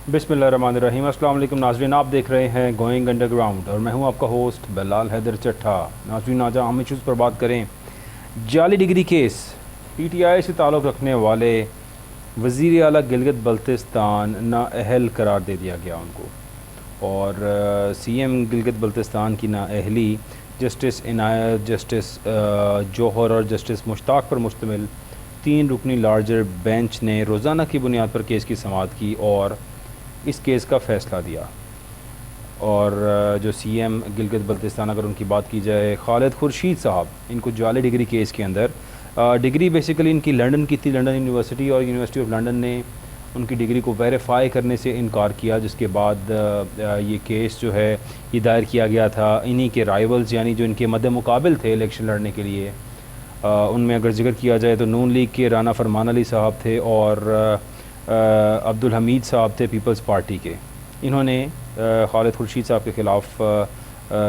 बिस्मिल्लाहिर्रहमानिर्रहीम। अस्सलाम वालेकुम नाज़रीन, आप देख रहे हैं गोइंग अंडरग्राउंड और मैं हूं आपका होस्ट बिलाल हैदर चट्ठा। नाज़रीन, आज हम इश्यूज़ पर बात करें। जाली डिग्री केस, पीटीआई से ताल्लुक़ रखने वाले वज़ीर आला गिलगित बल्तिस्तान नाअहल करार दे दिया गया उनको, और सीएम गिलगित बल्तिस्तान की नाअहली जस्टिस इनायत, जस्टिस जौहर और जस्टिस मुश्ताक पर मुश्तमिल 3 रुकनी लार्जर बेंच ने रोज़ाना की बुनियाद पर केस की समाअत की और इस केस का फ़ैसला दिया। और जो सीएम गिलगित बल्तिस्तान, अगर उनकी बात की जाए, खालिद खुर्शीद साहब, इनको जाली डिग्री केस के अंदर डिग्री बेसिकली इनकी लंदन की थी, लंदन यूनिवर्सिटी, और यूनिवर्सिटी ऑफ लंदन ने उनकी डिग्री को वेरीफाई करने से इनकार किया, जिसके बाद ये केस जो है ये दायर किया गया था। इन्हीं के राइवल्स, यानी जो इनके मद्दे मुकाबिल थे इलेक्शन लड़ने के लिए, उनमें अगर जिक्र किया जाए तो नून लीग के राना फरमान अली साहब थे और अब्दुल हमीद साहब थे पीपल्स पार्टी के। इन्होंने खालिद खुर्शीद साहब के ख़िलाफ़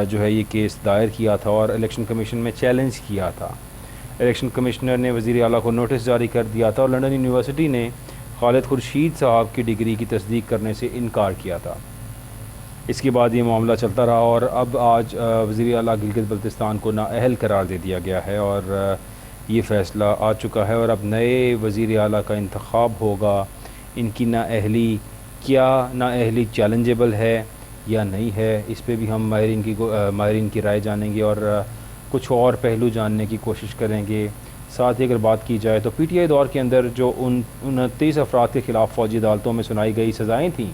जो है ये केस दायर किया था और इलेक्शन कमीशन में चैलेंज किया था। इलेक्शन कमिश्नर ने वज़ीर आला को नोटिस जारी कर दिया था और लंदन यूनिवर्सिटी ने खालिद खुर्शीद साहब की डिग्री की तस्दीक करने से इनकार किया था। इसके बाद ये मामला चलता रहा और अब आज वज़ीर आला गिलगित बल्तिस्तान को नाअहल करार दे दिया गया है और ये फ़ैसला आ चुका है और अब नए वज़ीर आला का इंतखाब होगा। इनकी नाअहली, क्या नाअहली चैलेंजेबल है या नहीं है, इस पे भी हम माहिरीन की राय जानेंगे और कुछ और पहलू जानने की कोशिश करेंगे। साथ ही अगर बात की जाए तो पीटीआई दौर के अंदर जो 29 अफराद के ख़िलाफ़ फ़ौजी अदालतों में सुनाई गई सज़ाएँ थीं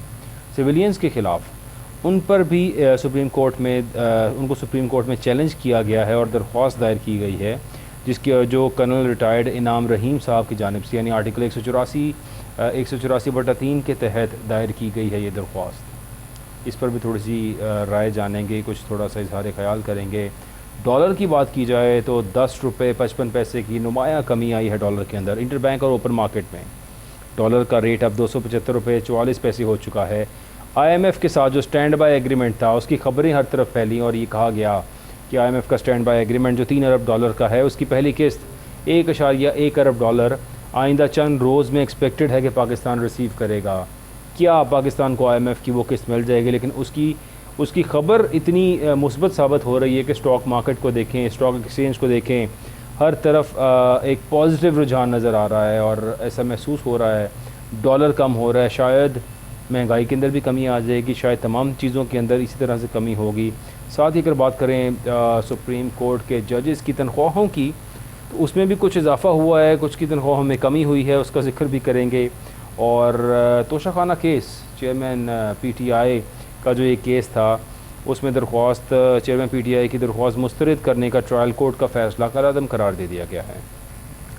सिविलियंस के ख़िलाफ़, उन पर भी सुप्रीम कोर्ट में उनको सुप्रीम कोर्ट में चैलेंज किया गया है और दरख्वास्त दायर की गई है, जिसकी जो कर्नल रिटायर्ड इनाम रहीम साहब की जानिब से, यानी आर्टिकल 184/3 के तहत दायर की गई है ये दरख्वास्त। इस पर भी थोड़ी सी राय जानेंगे, कुछ थोड़ा सा इजहार ख्याल करेंगे। डॉलर की बात की जाए तो 10 रुपये 55 पैसे की नुमाया कमी आई है डॉलर के अंदर। इंटर बैंक और ओपन मार्केट में डॉलर का रेट अब 275 रुपये 44 पैसे हो चुका है। IMF के साथ जो स्टैंड बाय एग्रीमेंट था, उसकी खबरें हर तरफ फैली और ये कहा गया कि IMF का स्टैंड बाय एग्रीमेंट जो 3 अरब डॉलर का है, उसकी पहली किस्त 1.1 अरब डॉलर आइंदा चंद रोज़ में एक्सपेक्टेड है कि पाकिस्तान रिसीव करेगा। क्या पाकिस्तान को IMF की वो किस्त मिल जाएगी? लेकिन उसकी ख़बर इतनी मुस्बत साबित हो रही है कि स्टॉक मार्केट को देखें, स्टॉक एक्सचेंज को देखें, हर तरफ एक पॉजिटिव रुझान नज़र आ रहा है और ऐसा महसूस हो रहा है डॉलर कम हो रहा है। शायद महंगाई के अंदर भी कमी आ जाएगी, शायद तमाम चीज़ों के अंदर इसी तरह से कमी होगी। साथ ही अगर बात करें सुप्रीम कोर्ट के जजेस की तनख्वाहों की, तो उसमें भी कुछ इजाफ़ा हुआ है, कुछ की तनख्वाहों में कमी हुई है, उसका जिक्र भी करेंगे। और तोशाखाना केस, चेयरमैन PTI का जो ये केस था, उसमें दरख्वास्त चेयरमैन PTI की दरख्वास्त मुस्तरद करने का ट्रायल कोर्ट का फ़ैसला कलअदम करार दे दिया गया है।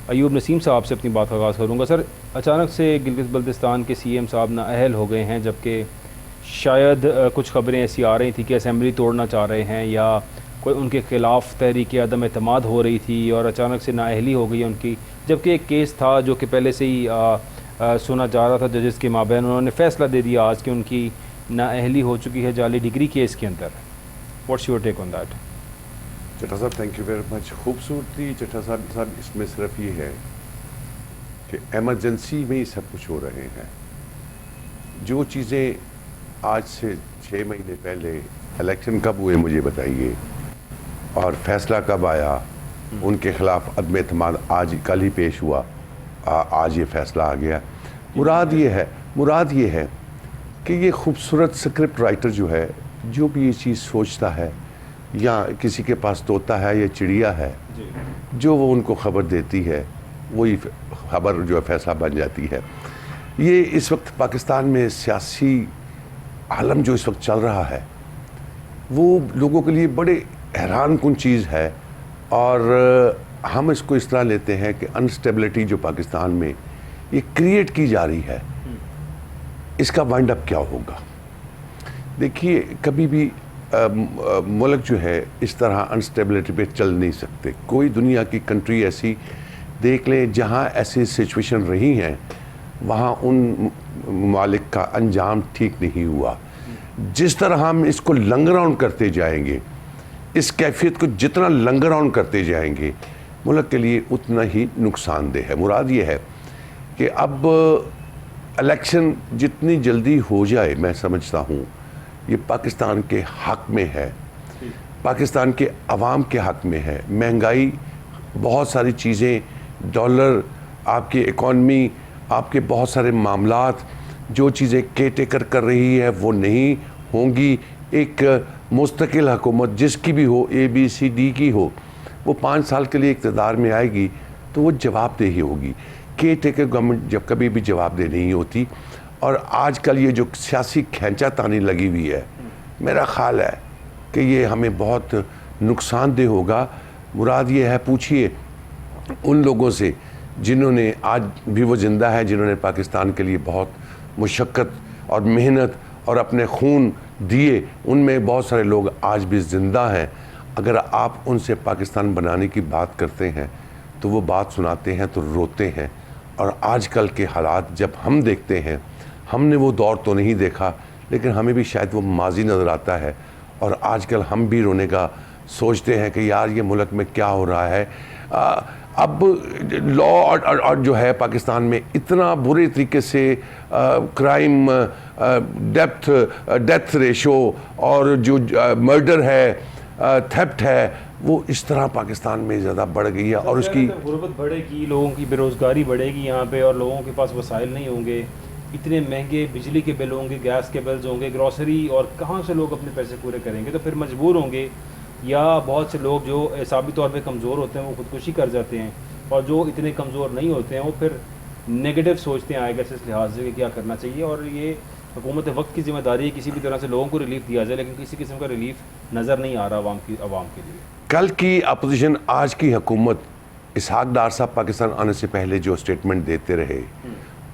अयूब नसीम साहब से अपनी बात का आगाज़ करूँगा। सर, अचानक से गिलगित बल्तिस्तान के CM साहब नाअहल हो गए हैं, जबकि शायद कुछ ख़बरें ऐसी आ रही थी कि असेंबली तोड़ना चाह रहे हैं या कोई उनके ख़िलाफ़ तहरीक अदम एतमाद हो रही थी और अचानक से नाअहली हो गई उनकी, जबकि एक केस था जो कि पहले से ही सुना जा रहा था जजेस के माबैन। उन्होंने फ़ैसला दे दिया आज कि उनकी नाअहली हो चुकी है जाली डिग्री केस के अंदर। What's your take on that? Chattha साहब, थैंक यू वेरी मच। खूबसूरती चट्टा साहब इसमें सिर्फ ये है कि एमरजेंसी में ही सब कुछ हो रहे हैं। जो चीज़ें आज से 6 महीने पहले, इलेक्शन कब हुए मुझे बताइए, और फैसला कब आया, उनके ख़िलाफ़ अदम एतमाद आज कल ही पेश हुआ, आज ये फ़ैसला आ गया। मुराद ये है कि ये खूबसूरत स्क्रिप्ट राइटर जो है, जो भी ये चीज़ सोचता है, या किसी के पास तोता है या चिड़िया है, जो वो उनको ख़बर देती है, वही ख़बर जो है फ़ैसला बन जाती है। ये इस वक्त पाकिस्तान में सियासी आलम जो इस वक्त चल रहा है, वो लोगों के लिए बड़े हैरान कुन चीज़ है और हम इसको इस तरह लेते हैं कि अनस्टेबिलिटी जो पाकिस्तान में ये क्रिएट की जा रही है, इसका वाइंड अप क्या होगा। देखिए, कभी भी मुल्क जो है इस तरह अनस्टेबिलिटी पे चल नहीं सकते। कोई दुनिया की कंट्री ऐसी देख लें जहाँ ऐसी सिचुएशन रही हैं, वहाँ उन ममालिक का अंजाम ठीक नहीं हुआ। जिस तरह हम इसको लंगर ऑन करते जाएंगे, इस कैफियत को जितना लंगर ऑन करते जाएंगे, मुल्क के लिए उतना ही नुकसानदेह है। मुराद ये है कि अब इलेक्शन जितनी जल्दी हो जाए, मैं समझता हूँ ये पाकिस्तान के हक़ में है, पाकिस्तान के अवाम के हक़ में है। महंगाई, बहुत सारी चीज़ें, डॉलर, आपकी इकॉनमी, आपके बहुत सारे मामलात, जो चीज़ें केयर टेकर कर रही है वो नहीं होंगी। एक मुस्तकिल हुकूमत जिसकी भी हो, ABCD की हो, वो 5 साल के लिए इक़्तिदार में आएगी तो वो जवाबदेही होगी। केयर टेकर गवर्नमेंट जब कभी भी जवाबदेह नहीं होती। और आजकल ये जो सियासी खींचातानी लगी हुई है, मेरा ख्याल है कि ये हमें बहुत नुकसानदेह होगा। मुराद ये है, पूछिए उन लोगों से जिन्होंने, आज भी वो ज़िंदा है, जिन्होंने पाकिस्तान के लिए बहुत मुशक्क़त और मेहनत और अपने खून दिए, उनमें बहुत सारे लोग आज भी ज़िंदा हैं। अगर आप उनसे पाकिस्तान बनाने की बात करते हैं तो वो बात सुनाते हैं तो रोते हैं। और आजकल के हालात जब हम देखते हैं, हमने वो दौर तो नहीं देखा, लेकिन हमें भी शायद वो माजी नज़र आता है। और आजकल हम भी रोने का सोचते हैं कि यार ये मुल्क में क्या हो रहा है। अब लॉ और जो है पाकिस्तान में इतना बुरे तरीके से क्राइम, डेथ रेशो और जो मर्डर है, थेफ्ट है, वो इस तरह पाकिस्तान में ज़्यादा बढ़ गई है। और उसकी गुर्बत बढ़ेगी, लोगों की बेरोज़गारी बढ़ेगी यहाँ पे, और लोगों के पास वसाइल नहीं होंगे, इतने महंगे बिजली के बिल होंगे, गैस के बिल्स होंगे, ग्रॉसरी, और कहाँ से लोग अपने पैसे पूरे करेंगे। तो फिर मजबूर होंगे, या बहुत से लोग जो हिसाबी तौर पे कमज़ोर होते हैं वो खुदकुशी कर जाते हैं, और जो इतने कमज़ोर नहीं होते हैं वो फिर नेगेटिव सोचते हैं आएगा इस लिहाज से कि क्या करना चाहिए। और ये हुकूमत वक्त की जिम्मेदारी है किसी भी तरह से लोगों को रिलीफ दिया जाए, लेकिन किसी किस्म का रिलीफ नज़र नहीं आ रहा आवाम के लिए। कल की अपोजिशन, आज की हुकूमत, इसहाक डार साहब पाकिस्तान आने से पहले जो स्टेटमेंट देते रहे,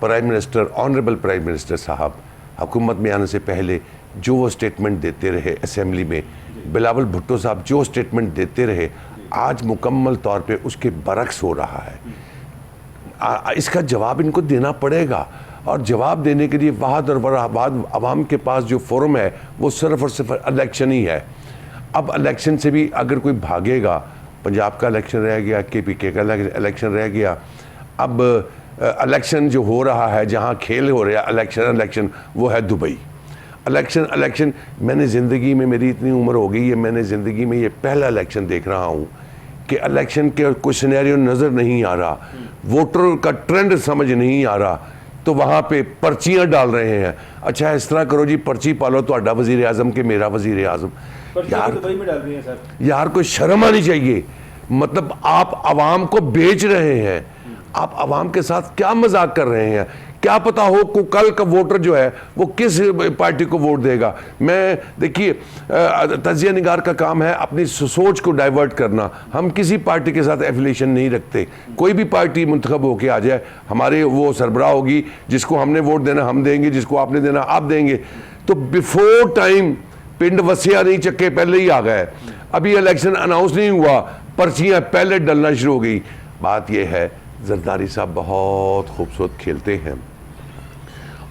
prime minister, honourable prime minister साहब हुकूमत में आने से पहले जो वो स्टेटमेंट देते रहे असेंबली में, बिलावल भुट्टो साहब जो स्टेटमेंट देते रहे, आज मुकम्मल तौर पे उसके बरक्स हो रहा है। इसका जवाब इनको देना पड़ेगा। और जवाब देने के लिए वाहद और वाहद अवाम के पास जो फोरम है वो सिर्फ और सिर्फ इलेक्शन ही है। अब इलेक्शन से भी अगर कोई भागेगा, पंजाब का इलेक्शन रह गया, KPK का इलेक्शन रह गया, अब इलेक्शन जो हो रहा है, जहाँ खेल हो रहा है इलेक्शन, वो है दुबई। इलेक्शन मैंने ज़िंदगी में, मेरी इतनी उम्र हो गई है, मैंने ज़िंदगी में ये पहला इलेक्शन देख रहा हूँ कि इलेक्शन के कोई सिनेरियो नज़र नहीं आ रहा, वोटर का ट्रेंड समझ नहीं आ रहा, तो वहाँ पे पर्चियाँ डाल रहे हैं। अच्छा, इस तरह करो जी, पर्ची पालो तो आडा वज़ीर आज़म के मेरा वज़ीर आज़म। यार दुबई में डाल रही है सर, यार कोई शर्म आनी चाहिए। मतलब आप आवाम को बेच रहे हैं, आप आवाम के साथ क्या मजाक कर रहे हैं। क्या पता हो को कल का वोटर जो है वो किस पार्टी को वोट देगा। मैं, देखिए, तजिया निगार का काम है अपनी सोच को डाइवर्ट करना। हम किसी पार्टी के साथ एफिलिएशन नहीं रखते। कोई भी पार्टी मुंतखब होके आ जाए, हमारे वो सरबराह होगी, जिसको हमने वोट देना हम देंगे, जिसको आपने देना आप देंगे। तो बिफोर टाइम पिंड वसिया नहीं चक्के पहले ही आ गए। अभी इलेक्शन अनाउंस नहीं हुआ, पर्चियाँ पहले डलना शुरू हो गई। बात यह है, जरदारी साहब बहुत खूबसूरत खेलते हैं,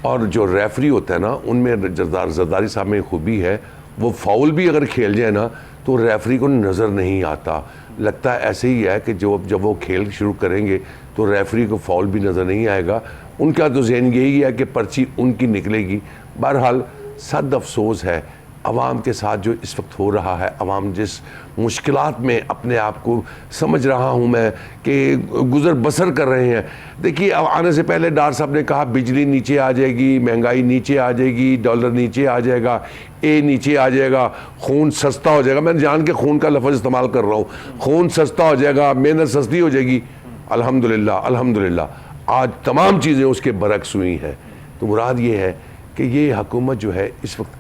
और जो रेफरी होता है ना, उनमें जरदारी साहब में खूबी है, वो फाउल भी अगर खेल जाए ना तो रेफरी को नज़र नहीं आता। लगता है ऐसे ही है कि जब वो खेल शुरू करेंगे तो रेफरी को फाउल भी नज़र नहीं आएगा। उनका तो ज़हन यही है कि पर्ची उनकी निकलेगी। बहरहाल सद अफसोस है अवाम के साथ जो इस वक्त हो रहा है। अवाम जिस मुश्किलात में अपने आप को समझ रहा हूँ मैं कि गुज़र बसर कर रहे हैं। देखिए, अब आने से पहले डार साहब ने कहा बिजली नीचे आ जाएगी, महंगाई नीचे आ जाएगी, डॉलर नीचे आ जाएगा, नीचे आ जाएगा, खून सस्ता हो जाएगा। मैं जान के खून का लफ्ज़ इस्तेमाल कर रहा हूँ। खून सस्ता हो जाएगा, मेहनत सस्ती हो जाएगी। अल्हम्दुलिल्लाह, अल्हम्दुलिल्लाह आज तमाम चीज़ें उसके बरक्स हुई हैं। तो मुराद ये है कि ये हुकूमत जो है इस वक्त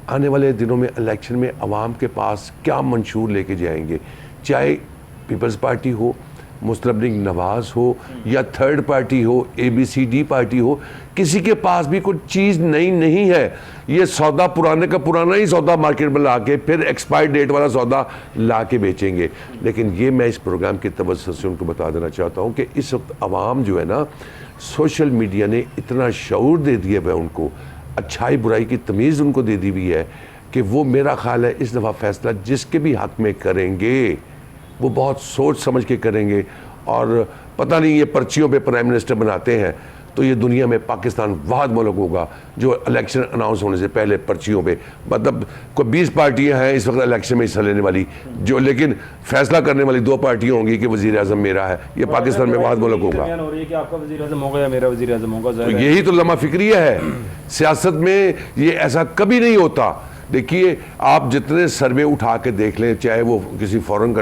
आने वाले दिनों में इलेक्शन में अवाम के पास क्या मंशूर लेके जाएंगे, चाहे पीपल्स पार्टी हो, मुस्लिम लीग नवाज़ हो, या थर्ड पार्टी हो, ABCD पार्टी हो, किसी के पास भी कोई चीज़ नई नहीं है। ये सौदा पुराने का पुराना ही सौदा मार्केट में ला के फिर एक्सपायर डेट वाला सौदा ला के बेचेंगे। लेकिन ये मैं इस प्रोग्राम के तवज्जो से उनको बता देना चाहता हूँ कि इस वक्त अवाम जो है ना, सोशल मीडिया ने इतना शऊर दे दिया है उनको, अच्छाई बुराई की तमीज़ उनको दे दी हुई है कि वो, मेरा ख्याल है इस दफ़ा फ़ैसला जिसके भी हक़ में करेंगे वो बहुत सोच समझ के करेंगे। और पता नहीं ये पर्चियों पे प्राइम मिनिस्टर बनाते हैं तो ये दुनिया में पाकिस्तान वाहिद मुल्क होगा जो इलेक्शन अनाउंस होने से पहले पर्चियों पे, मतलब कोई 20 पार्टियां हैं इस वक्त इलेक्शन में हिस्सा लेने वाली, जो लेकिन फैसला करने वाली 2 पार्टियां होंगी कि वज़ीर आज़म मेरा है। ये पाकिस्तान में वाहिद मुल्क होगा। हो रही है कि आपका वज़ीर आज़म होगा या मेरा वज़ीर आज़म होगा। तो यही तो लम्हा फिक्रिया है सियासत में, ये ऐसा कभी नहीं होता। देखिए आप जितने सर्वे उठा के देख लें, चाहे वो किसी फॉरेन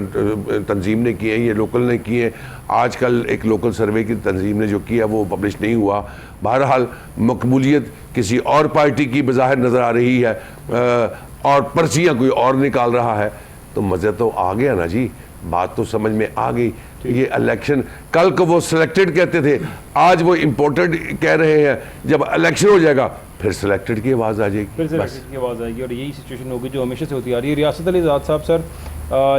तंजीम ने किए हैं या लोकल ने किए हैं, आजकल एक लोकल सर्वे की तंजीम ने जो किया वो पब्लिश नहीं हुआ। बहरहाल मकबूलियत किसी और पार्टी की बज़ाहिर नज़र आ रही है और पर्चियाँ कोई और निकाल रहा है, तो मज़ा तो आ गया ना जी, बात तो समझ में आ गई। ये इलेक्शन कल को वो सिलेक्टेड कहते थे, आज वो इम्पोर्टेड कह रहे हैं। जब इलेक्शन हो जाएगा फिर सिलेक्टेड की आवाज़ आ जाएगी, फिर सिलेक्टेड की आवाज़ आएगी। और यही सिचुएशन होगी जो हमेशा से होती आ रही है। रियासत अली ज़ाद साहब सर,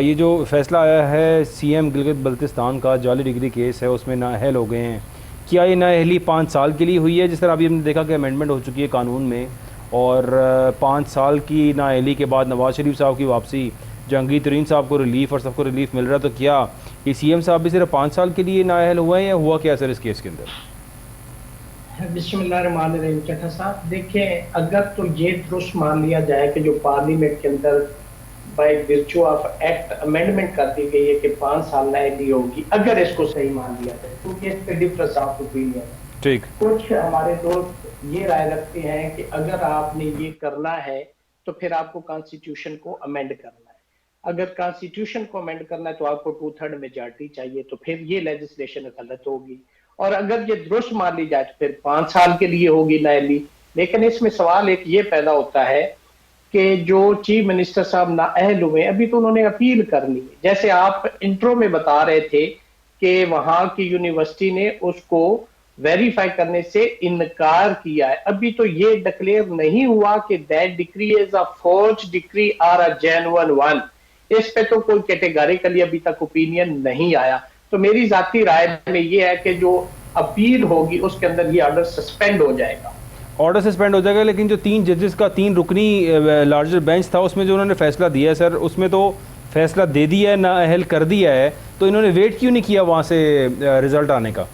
ये जो फैसला आया है सीएम गिलगित बल्तिस्तान का जाली डिग्री केस है उसमें नाअहल हो गए हैं, क्या ये नाअहली 5 साल के लिए हुई है? जिस तरह अभी हमने देखा कि अमेंडमेंट हो चुकी है कानून में, और 5 साल की नाअहली के बाद नवाज़ शरीफ साहब की वापसी, जहांगीर तरीन साहब को रिलीफ और सबको रिलीफ मिल रहा है, तो क्या ये सीएम साहब भी सिर्फ 5 साल के लिए नाअहल हुआ है या हुआ क्या सर इस केस के अंदर? बिस्मिल्लाहिर्रहमानिर्रहीम। चट्टा साहब देखें, अगर तो ये दुरुस्त मान लिया जाए कि जो पार्लियामेंट के अंदर by virtue of act amendment कर दी गई है कि 5 साल नाअहली होगी, अगर इसको सही मान लिया जाए, क्योंकि इस पे डिफरेंस ऑफ ओपिनियन है। ठीक, कुछ हमारे दोस्त ये राय रखते हैं कि अगर आपने ये करना है तो फिर आपको कॉन्स्टिट्यूशन को अमेंड करना है। अगर कॉन्स्टिट्यूशन को अमेंड करना है तो आपको 2/3 मेजॉरिटी चाहिए, तो फिर ये लेजिस्लेशन गलत होगी। और अगर ये दुरुस्त मान ली जाए तो फिर 5 साल के लिए होगी नाअहली। लेकिन इसमें सवाल एक ये पैदा होता है कि जो चीफ मिनिस्टर साहब नाअहल हुए, अभी तो उन्होंने अपील करनी है। जैसे आप इंट्रो में बता रहे थे कि वहां की यूनिवर्सिटी ने उसको वेरीफाई करने से इनकार किया है, अभी तो ये डिक्लेयर नहीं हुआ कि that decree is a forged decree और अ जेन्युइन वन। इस पे तो कोई कैटेगरिकली अभी तक ओपिनियन नहीं आया। तो मेरी जाती राय में ये है कि जो अपील होगी उसके अंदर ये ऑर्डर सस्पेंड हो जाएगा। ऑर्डर सस्पेंड हो जाएगा, लेकिन जो 3 जजेस का 3 रुकनी लार्जर बेंच था उसमें जो उन्होंने फैसला दिया है सर, उसमें तो फैसला दे दिया है, नाअहल कर दिया है, तो इन्होंने वेट क्यों नहीं किया वहां से रिजल्ट आने का?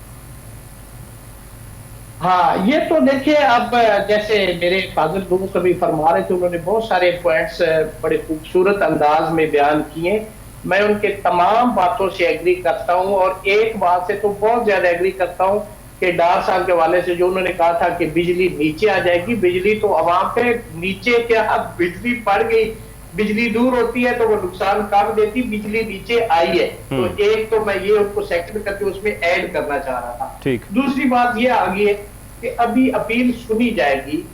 हाँ, ये तो देखिए, अब जैसे मेरे फाजिल दोस्त कभी फरमा रहे थे, उन्होंने बहुत सारे पॉइंट्स बड़े खूबसूरत अंदाज में बयान किए। मैं उनके तमाम बातों से एग्री करता हूं, और एक बात से तो बहुत ज्यादा एग्री करता हूं कि डार साहब के वाले से जो उन्होंने कहा था कि बिजली नीचे आ जाएगी। बिजली तो आवाम पे नीचे, क्या अब बिजली पड़ गई, बिजली दूर होती है तो वो नुकसान कम देती, बिजली नीचे आई है। तो एक तो मैं ये उनको सेकंड करके उसमें ऐड करना चाह रहा था। ठीक, दूसरी बात ये आ गई है कि अभी अपील सुनी जाएगी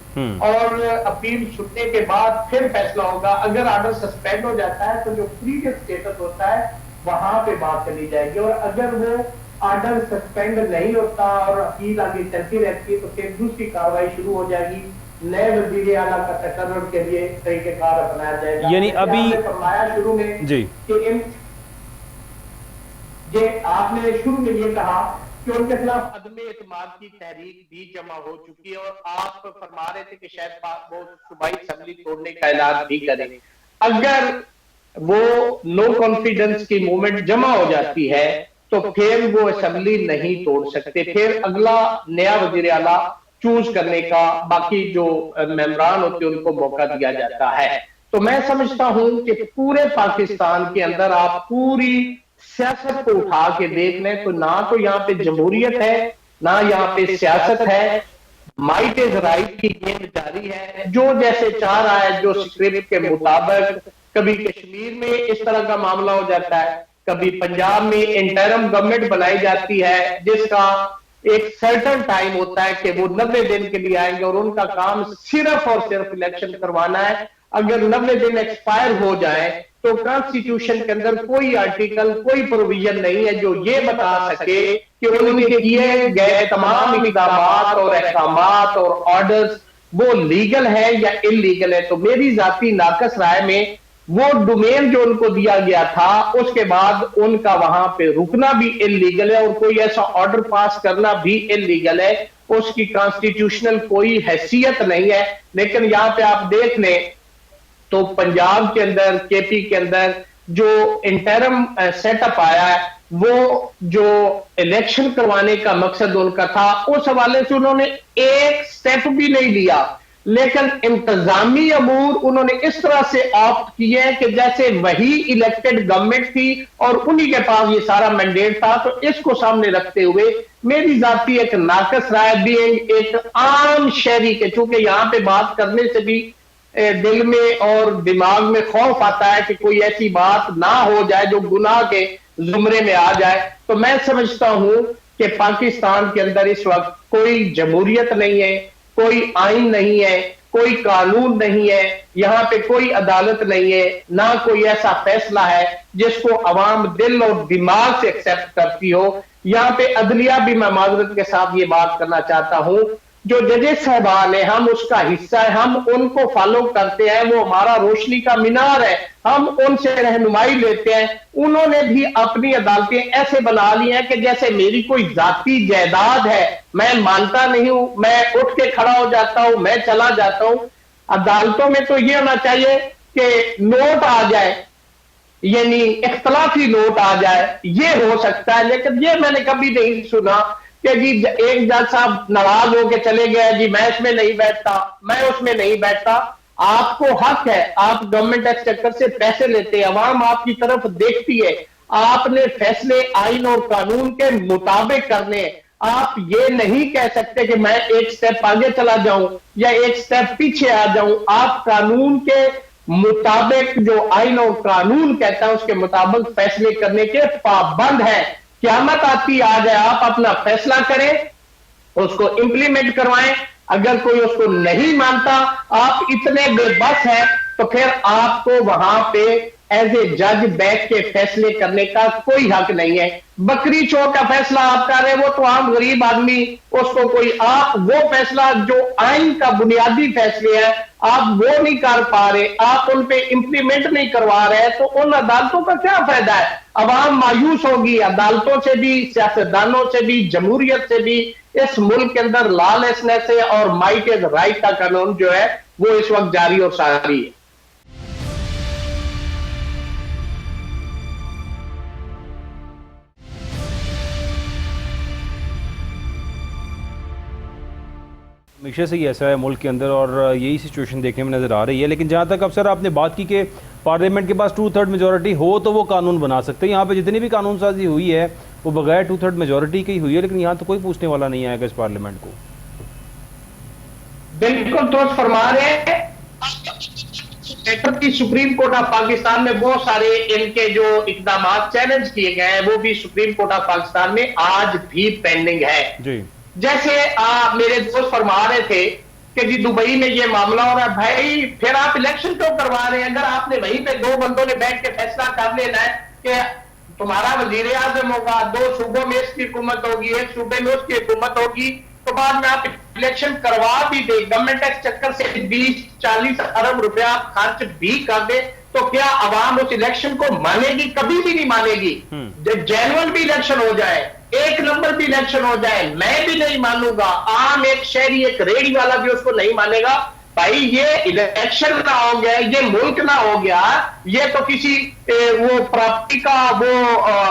और अपील सुनने के बाद फिर फैसला होगा। अगर ऑर्डर सस्पेंड हो जाता है तो जो प्रीवियस स्टेटस होता है वहां पे बात चली जाएगी, और अगर वो ऑर्डर सस्पेंड नहीं होता और अपील आगे चलती रहती है तो फिर दूसरी कार्रवाई शुरू हो जाएगी। नए वज़ीर आला का तकर्रुर के लिए तरीकेकार अपनाया जाएगा। यानी अभी फरमाया शुरू में जी कि आपने शुरू में ये कहा कि उनके खिलाफ अदम एतमाद की तहरीक भी जमा हो चुकी है, और आप फरमा रहे थे कि शायद वो सूबाई असेंबली तोड़ने का ऐलान भी करें। अगर वो नो कॉन्फिडेंस की मूवमेंट जमा हो जाती है तो फिर वो असेंबली नहीं तोड़ सकते, फिर अगला नया वजीर आला चूज करने का बाकी जो मेंबरान होते हैं उनको मौका दिया जाता है। तो मैं समझता हूं कि पूरे पाकिस्तान के अंदर आप पूरी सियासत को उठा के देख लें तो ना तो यहाँ पे जमहूरियत है, ना यहाँ पे सियासत है। माइट इज राइट की गेम जारी है, जो जैसे चाह रहा है, जो स्क्रिप्ट के मुताबिक। कभी कश्मीर में इस तरह का मामला हो जाता है, कभी पंजाब में इंटरम गवर्नमेंट बनाई जाती है जिसका एक सर्टन टाइम होता है कि वो 90 दिन के लिए आएंगे और उनका काम सिर्फ और सिर्फ इलेक्शन करवाना है। अगर 90 दिन एक्सपायर हो जाए तो कॉन्स्टिट्यूशन के अंदर कोई आर्टिकल, कोई प्रोविजन नहीं है जो ये बता सके कि उनके किए गए तमाम इक़दामात और अहकामात और ऑर्डर्स वो लीगल है या इलीगल है। तो मेरी जाती नाकस राय में वो डोमेन जो उनको दिया गया था उसके बाद उनका वहां पे रुकना भी इलीगल है और कोई ऐसा ऑर्डर पास करना भी इलीगल है, उसकी कॉन्स्टिट्यूशनल कोई हैसियत नहीं है। लेकिन यहां पे आप देख लें तो पंजाब के अंदर, केपी के अंदर जो इंटरम सेटअप आया है वो जो इलेक्शन करवाने का मकसद उनका था, उस हवाले से उन्होंने एक स्टेप भी नहीं लिया। लेकिन इंतजामी अमूर उन्होंने इस तरह से ऑप्ट किए हैं कि जैसे वही इलेक्टेड गवर्नमेंट थी और उन्हीं के पास ये सारा मैंडेट था। तो इसको सामने रखते हुए मेरी जाती एक नाकस राय भी एक आम शहरी के, चूंकि यहां पे बात करने से भी दिल में और दिमाग में खौफ आता है कि कोई ऐसी बात ना हो जाए जो गुनाह के जुमरे में आ जाए। तो मैं समझता हूं कि पाकिस्तान के अंदर इस वक्त कोई जमहूरियत नहीं है, कोई आइन नहीं है, कोई कानून नहीं है, यहां पे कोई अदालत नहीं है, ना कोई ऐसा फैसला है जिसको अवाम दिल और दिमाग से एक्सेप्ट करती हो। यहां पे अदलिया भी, मैं माजरत के साथ ये बात करना चाहता हूं, जो जजेस साहबान है हम उसका हिस्सा है, हम उनको फॉलो करते हैं, वो हमारा रोशनी का मीनार है, हम उनसे रहनुमाई लेते हैं। उन्होंने भी अपनी अदालतें ऐसे बना ली हैं कि जैसे मेरी कोई जाती जायदाद है, मैं मानता नहीं हूं, मैं उठ के खड़ा हो जाता हूं, मैं चला जाता हूं। अदालतों में तो ये होना चाहिए कि नोट आ जाए, यानी इख्तलाफी नोट आ जाए, ये हो सकता है। लेकिन ये मैंने कभी नहीं सुना कि जी एक जज साहब नाराज होकर चले गए, जी मैं इसमें नहीं बैठता, मैं उसमें नहीं बैठता। आपको हक है, आप गवर्नमेंट एक्सचेकर से पैसे लेते हैं, अवाम आपकी तरफ देखती है, आपने फैसले आइन और कानून के मुताबिक करने। आप ये नहीं कह सकते कि मैं एक स्टेप आगे चला जाऊं या एक स्टेप पीछे आ जाऊं। आप कानून के मुताबिक, जो आइन और कानून कहता है उसके मुताबिक फैसले करने के पाबंद है। क़यामत आती आ जाए, आप अपना फैसला करें, उसको इंप्लीमेंट करवाएं। अगर कोई उसको नहीं मानता, आप इतने बेबस हैं, तो फिर आपको वहां पे एज ए जज बैठ के फैसले करने का कोई हक नहीं है। बकरी चोर का फैसला आप कर रहे हैं, वो तो आम गरीब आदमी, उसको कोई, आप वो फैसला जो आइन का बुनियादी फैसले हैं आप वो नहीं कर पा रहे, आप उन पे इंप्लीमेंट नहीं करवा रहे, तो उन अदालतों का क्या फायदा है? अवाम मायूस होगी, अदालतों से भी, सियासतदानों से भी, जमहूरियत से भी। इस मुल्क के अंदर लॉलेसनेस है और माइट इज राइट का कानून जो है वो इस वक्त जारी और सारी है। हमेशा से ही ऐसा है मुल्क के अंदर और यही सिचुएशन देखने में नज़र आ रही है। लेकिन जहाँ तक अब सर आपने बात की कि पार्लियामेंट के पास 2/3 मेजॉरिटी हो तो वो कानून बना सकते हैं, यहाँ पे जितनी भी कानून साजी हुई है वो बगैर 2/3 मेजॉरिटी की हुई है, लेकिन यहाँ तो कोई पूछने वाला नहीं आएगा इस पार्लियामेंट को। बिल्कुल दुरुस्त फरमा रहे हैं। की सुप्रीम कोर्ट ऑफ पाकिस्तान में बहुत सारे इनके जो इकदाम चैलेंज किए गए हैं वो भी सुप्रीम कोर्ट ऑफ पाकिस्तान में आज भी पेंडिंग है जी। जैसे मेरे दोस्त फरमा रहे थे कि जी दुबई में ये मामला हो रहा है, भाई फिर आप इलेक्शन क्यों करवा रहे हैं? अगर आपने वहीं पे दो बंदों ने बैठ के फैसला कर लेना है कि तुम्हारा वजीर आजम होगा, 2 सूबों में इसकी हुकूमत होगी, 1 सूबे में उसकी हुकूमत होगी, तो बाद में आप इलेक्शन करवा भी दे, गवर्नमेंट टैक्स चक्कर से 20-40 अरब रुपया खर्च भी कर दे, तो क्या अवाम उस इलेक्शन को मानेगी? कभी भी नहीं मानेगी। जेन्युइन भी इलेक्शन हो जाए, 1 नंबर भी इलेक्शन हो जाए, मैं भी नहीं मानूंगा, आम एक शहरी, एक रेडी वाला भी उसको नहीं मानेगा। भाई ये इलेक्शन ना हो गया, ये मुल्क ना हो गया, ये तो किसी वो प्रॉपर्टी का वो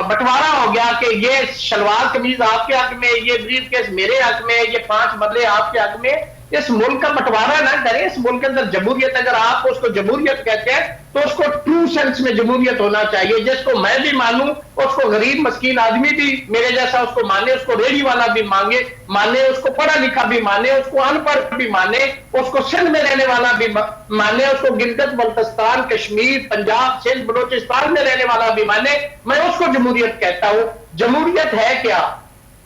बंटवारा हो गया कि ये शलवार कमीज आपके हक में, ये ब्रीफ केस मेरे हक में, ये 5 बदले आपके हक में। इस मुल्क का बंटवारा ना करें। इस मुल्क के अंदर जमहूरियत, अगर आप उसको जमहूरियत कहते हैं तो उसको ट्रू सेंस में जमहूरियत होना चाहिए, जिसको मैं भी मानूं, उसको गरीब मस्कीन आदमी भी मेरे जैसा उसको माने, उसको रेडी वाला भी माने, उसको पढ़ा लिखा भी माने, उसको अनपढ़ भी माने, उसको सिंध में रहने वाला भी माने, उसको गिलगित बल्तिस्तान, कश्मीर, पंजाब, सिंध, बलोचिस्तान में रहने वाला भी माने। मैं उसको जमहूरियत कहता हूं। जमहूरियत है क्या?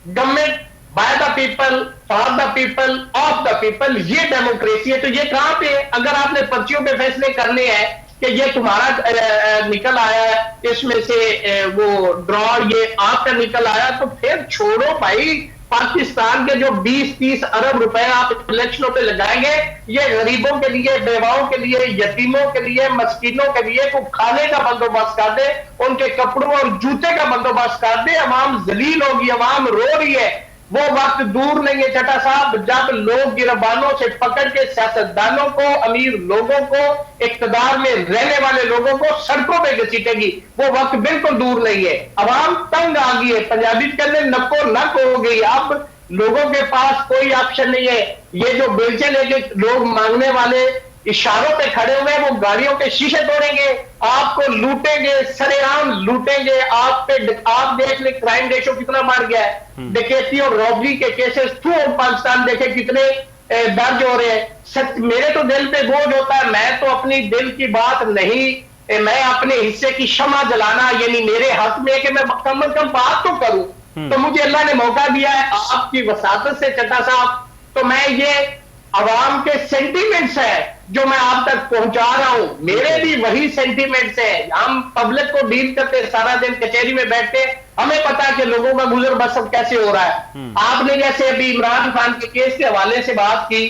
Government by the people, for the people, of the people, ये डेमोक्रेसी है। तो ये कहां पे? अगर आपने पर्चियों पे फैसले करने हैं कि ये तुम्हारा निकल आया, इसमें से वो ड्रॉ ये आपका निकल आया, तो फिर छोड़ो भाई। पाकिस्तान के जो 20-30 अरब रुपए आप इलेक्शनों पे लगाएंगे, ये गरीबों के लिए, बेवाओं के लिए, यतीमों के लिए, मस्कीनों के लिए को खाने का बंदोबस्त कर दे, उनके कपड़ों और जूते का बंदोबस्त कर दे। अवाम जलील होगी, अवाम रो रही है। वो वक्त दूर नहीं है चट्टा साहब जब लोग गिरबानों से पकड़ के सियासतदानों को, अमीर लोगों को, इक्तदार में रहने वाले लोगों को सड़कों पे घसीटेगी। वो वक्त बिल्कुल दूर नहीं है। अवाम तंग आ गई है, पंजाबी कहने नको नक हो गई। अब लोगों के पास कोई ऑप्शन नहीं है। ये जो बेलचे लेके लोग मांगने वाले इशारों पे खड़े हुए हैं, वो गाड़ियों के शीशे तोड़ेंगे, आपको लूटेंगे, सरेआम लूटेंगे। आप देख ले क्राइम रेशो कितना बढ़ गया है। डकैती और रॉबरी के केसेस थ्रू पाकिस्तान देखे कितने दर्ज हो रहे हैं। सच मेरे तो दिल पे बोझ होता है, मैं तो अपनी दिल की बात नहीं, मैं अपने हिस्से की क्षमा जलाना यानी मेरे हक में है कि मैं कम से कम बात तो करूं। तो मुझे अल्लाह ने मौका दिया है आपकी वसातत से चट्टा साहब, तो मैं ये अवाम के सेंटीमेंट्स है जो मैं आप तक पहुंचा रहा हूं। मेरे भी वही सेंटीमेंट्स है। हम पब्लिक को डील करते सारा दिन कचहरी में बैठते, हमें पता है कि लोगों का गुजर बसर कैसे हो रहा है। आपने जैसे अभी इमरान खान के केस के हवाले से बात की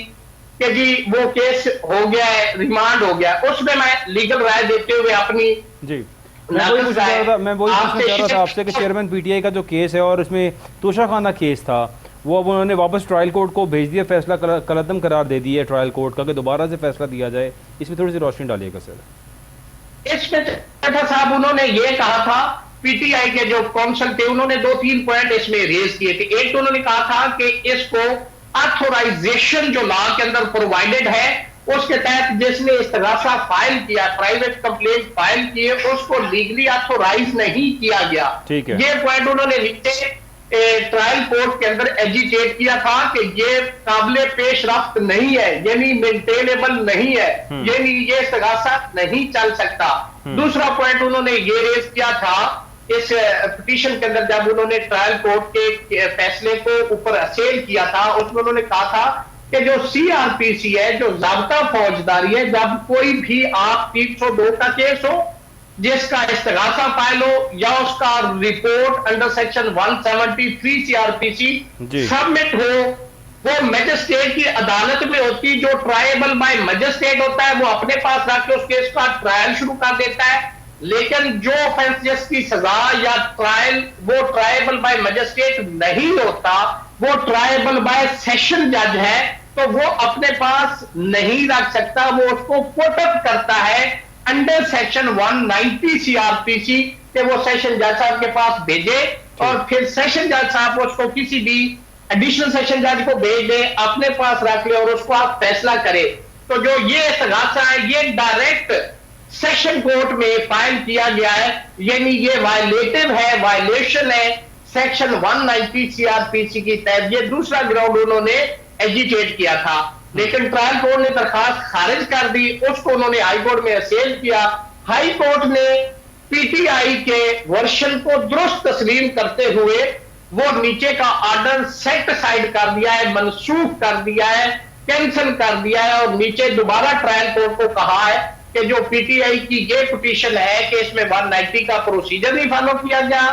कि जी वो केस हो गया है, रिमांड हो गया, उसमें मैं लीगल राय देते हुए अपनी जी मैं वही पूछना चाह रहा था आपसे कि चेयरमैन पीटीआई का जो केस है और उसमें तोशाखाना केस था, वो अब उन्होंने वापस ट्रायल कोर्ट को भेज दिया, फैसला कलअदम करार दे दिया ट्रायल कोर्ट का कि दोबारा से फैसला दिया जाए। इसमें थोड़ी सी रोशनी डालिएगा सर। इसमें साहब उन्होंने ये कहा था, पीटीआई के जो काउंसिल थे उन्होंने 2-3 पॉइंट इसमें रेज किए थे। एक तो उन्होंने कहा था कि इसको ऑथोराइजेशन जो लॉ के अंदर प्रोवाइडेड है उसके तहत जिसने इस्तगासा फाइल किया, प्राइवेट कंप्लेंट फाइल किए, उसको लीगली ऑथोराइज नहीं किया गया। ठीक है। ये पॉइंट उन्होंने नीचे ट्रायल कोर्ट के अंदर एजिटेट किया था कि ये काबिले पेश रफ्त नहीं है, यानी मेंटेनेबल नहीं है, यानी ये इस्तगासा नहीं चल सकता। दूसरा पॉइंट उन्होंने ये रेज किया था इस पिटीशन के अंदर, जब उन्होंने ट्रायल कोर्ट के फैसले को ऊपर असेल किया था, उसमें उन्होंने कहा था कि जो सीआरपीसी है, जो ज़ाब्ता फौजदारी है, जब कोई भी आप 302 का केस हो जिसका इस्तगासा फाइल हो या उसका report under section 173 CrPC submit हो, वो मजिस्ट्रेट की अदालत में होती, जो ट्रायबल बाय मजिस्ट्रेट होता है वो अपने पास रख के उस केस का ट्रायल शुरू कर देता है। लेकिन जो ऑफेंस जिसकी सजा या ट्रायल वो ट्रायबल बाय मजिस्ट्रेट नहीं होता, वो ट्रायबल बाय सेशन जज है, तो वो अपने पास नहीं रख सकता, वो उसको पुटअप करता है अंडर सेक्शन 190 सीआरपीसी के वो सेशन जज साहब के पास भेजे और फिर सेशन जज साहब उसको किसी भी एडिशनल सेशन जज को भेज दे, अपने पास रख ले और उसको आप फैसला करें। तो जो ये इस्तगासा है ये डायरेक्ट सेशन कोर्ट में फाइल किया गया है, यानी ये वायलेटिव है, वायलेशन है सेक्शन 190 सीआरपीसी की तहत। ये दूसरा ग्राउंड उन्होंने एजिटेट किया था, लेकिन ट्रायल कोर्ट ने दरखास्त खारिज कर दी, उसको उन्होंने हाई कोर्ट में असेल किया। हाई कोर्ट ने पीटीआई के वर्शन को दुरुस्त तस्लीम करते हुए वो नीचे का ऑर्डर सेट साइड कर दिया है, मनसूख कर दिया है, कैंसिल कर दिया है और नीचे दोबारा ट्रायल कोर्ट को कहा है कि जो पीटीआई की ये पिटीशन है कि इसमें 190 का प्रोसीजर नहीं फॉलो किया गया